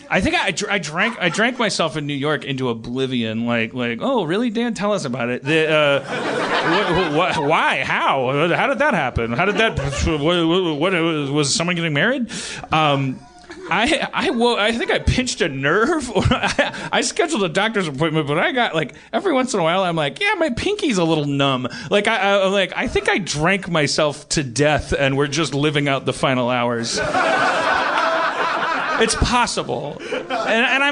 I think I drank myself in New York into oblivion. Like, oh, really, Dan? Tell us about it. Why? How? How did that happen? How did that? What was someone getting married? I think I pinched a nerve. Or I scheduled a doctor's appointment, but I got like every once in a while I'm like, yeah, my pinky's a little numb. Like I think I drank myself to death, and we're just living out the final hours. It's possible, and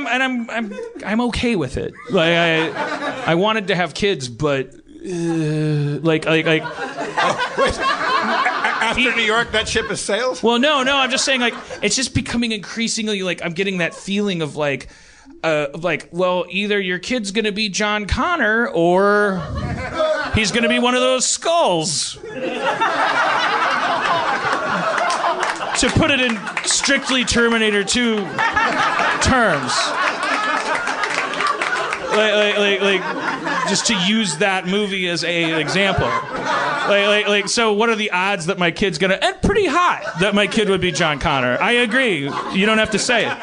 I'm okay with it. Like I wanted to have kids, but like. Wait. After New York, that ship has sailed? Well, no, I'm just saying, like, it's just becoming increasingly, like, I'm getting that feeling of, like, well, either your kid's gonna be John Connor, or he's gonna be one of those skulls. To put it in strictly Terminator 2 terms. Like, just to use that movie as an example. Like, so what are the odds that my kid's gonna... And pretty high that my kid would be John Connor. I agree. You don't have to say it.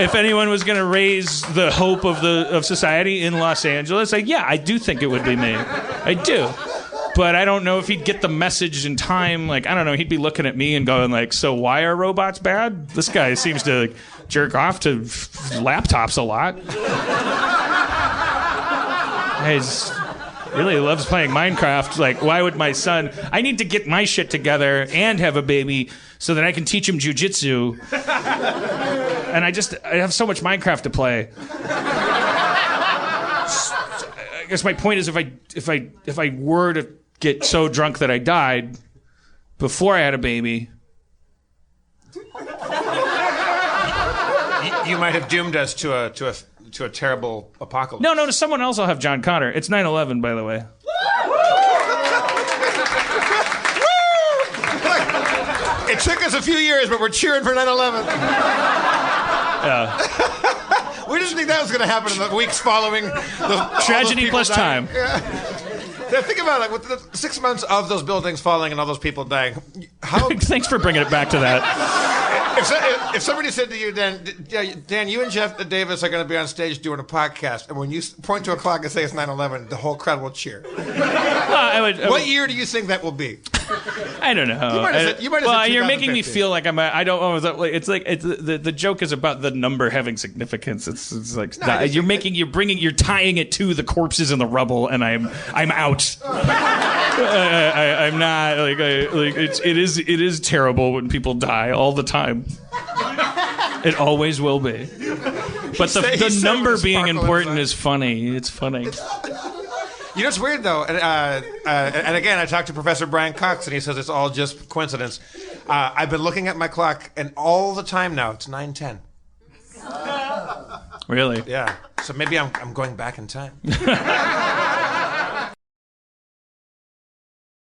If anyone was gonna raise the hope of society in Los Angeles, like, yeah, I do think it would be me. I do. But I don't know if he'd get the message in time. Like, I don't know. He'd be looking at me and going like, so why are robots bad? This guy seems to like, jerk off to laptops a lot. He really loves playing Minecraft. Like, why would my son... I need to get my shit together and have a baby so that I can teach him jujitsu. And I have so much Minecraft to play. I guess my point is if I were to get so drunk that I died before I had a baby... You might have doomed us to a terrible apocalypse. No, to someone else I'll have John Connor. It's 9/11, by the way. It took us a few years, but we're cheering for 9/11. Yeah. We just think that was going to happen in the weeks following the tragedy plus dying. time. Yeah. Yeah, think about it. With the 6 months of those buildings falling and all those people dying, how... Thanks for bringing it back to that. If somebody said to you, Dan, you and Jeff Davis are going to be on stage doing a podcast, and when you point to a clock and say it's 9/11, the whole crowd will cheer. What year do you think that will be? I don't know. You might have well, said you're making me feel like I don't know. It's like the joke is about the number having significance. It's like you're tying it to the corpses in the rubble, and I'm out. I'm not like it is terrible when people die all the time. It always will be. But the number being important is funny. It's funny. You know, it's weird, though. And again, I talked to Professor Brian Cox, and he says it's all just coincidence. I've been looking at my clock, and all the time now, it's 9:10. Really? Yeah. So maybe I'm going back in time.